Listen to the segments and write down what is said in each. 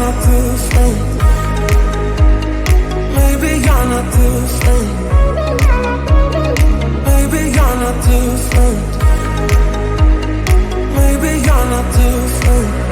not too late. Maybe you're not too late. Maybe you're not too late. Maybe you're not too late.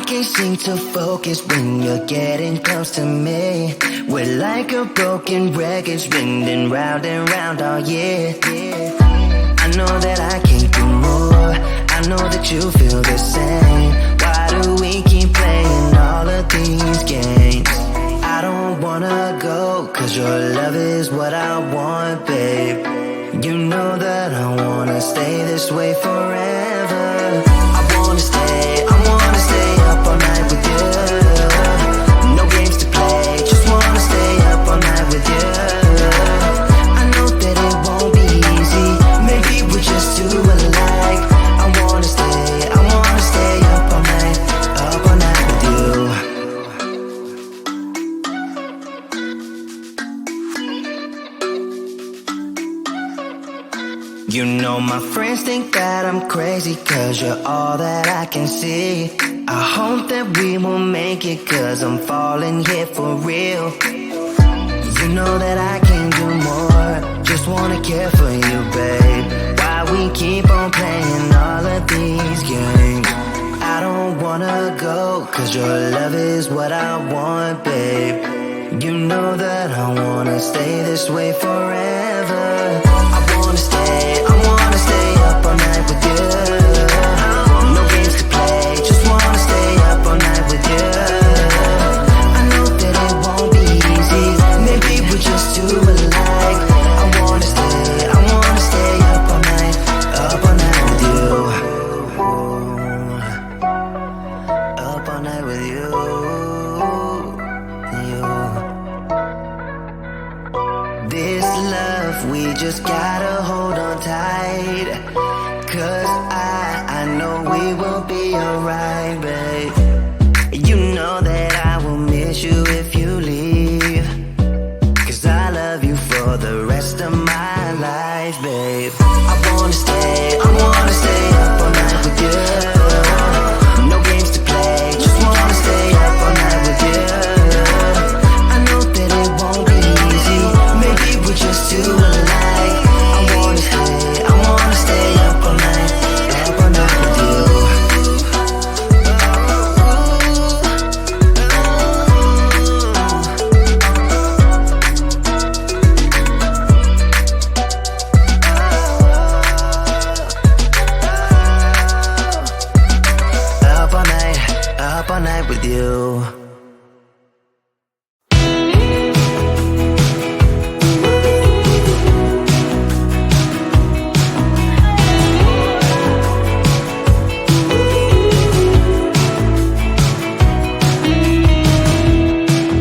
can't seem to focus when you're getting close to me. We're like a broken record, spinning round and round all year. I know that I can't do more, I know that you feel the same. Why do we keep playing all of these games? I don't wanna go, cause your love is what I want, babe. You know that I wanna stay this way forever. I wanna stay up all night with you. No games to play, just wanna stay up all night with you. I know that it won't be easy, maybe we're just too alike. I wanna stay up all night with you. You know my friends think that I'm crazy, cause you're all that I can see. I hope that we will make it, cause I'm falling here for real. You know that I can do more, just wanna care for you, babe. Why we keep on playing all of these games? I don't wanna go, cause your love is what I want, babe. You know that I wanna stay this way forever. I wanna stay up all night with you. No games to play, just wanna stay up all night with you. I know that it won't be easy, maybe we're just too alike. I wanna stay up all night with you. Up all night with you. This love, we just gotta hold on tight. Cause I know we will be alright, babe. You know that I will miss you if you leave. Cause I love you for the rest of my life, babe. I wanna stay up all night with you. No games to play, just wanna stay up all night with you. I know that it won't be easy, maybe we're just too alike. I wanna stay up all night with you. Up all night with you.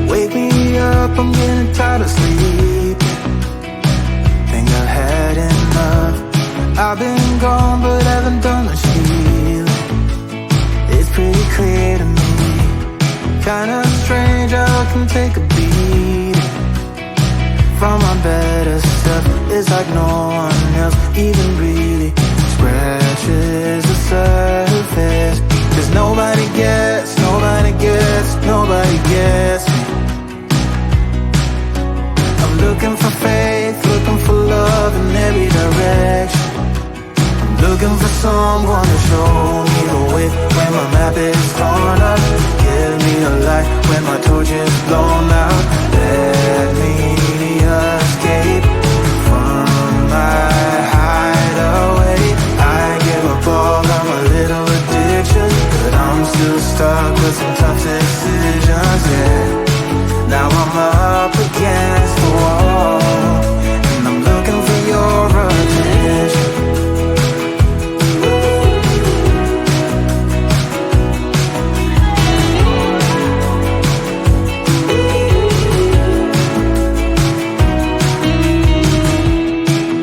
Wake me up, I'm getting tired of sleeping. Think I've had enough. I've been gone but haven't done much healing. It's pretty clear to me, kinda strange how I can take a beating from my better self. It's like no one else even really scratches the surface. Cause nobody gets me. I'm looking for faith, looking for love in every direction. Looking for someone to show me the way when my map is torn up. Give me a light when my torch is blown out. Let me escape from my hideaway. I give up all of my little addictions, but I'm still stuck with some tough decisions, yeah. Now I'm up against the wall, and I'm looking for your attention.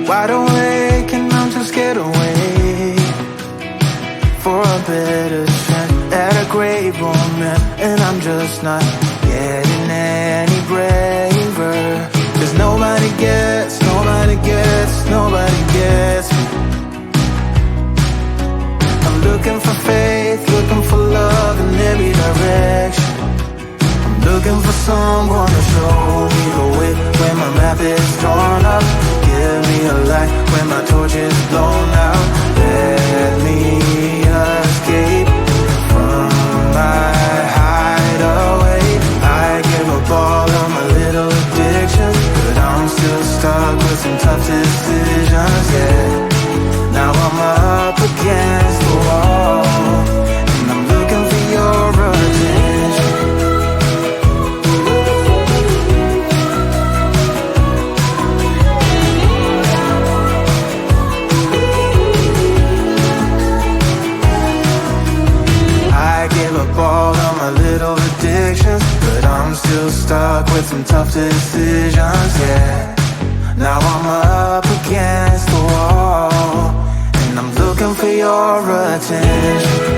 Wide awake and I'm too scared to wait for a better chance at a great romance, and I'm just not getting any braver. Cause nobody gets me. I'm looking for faith, looking for love in every direction. I'm looking for someone to show me the way when my map is torn up. Give me a light when my torch is blown out. Let me escape from my some tough decisions, yeah. Now I'm up against the wall, and I'm looking for your attention. I gave up all of my little addictions, but I'm still stuck with some tough decisions, yeah. Now I'm up against the wall, and I'm looking for your attention.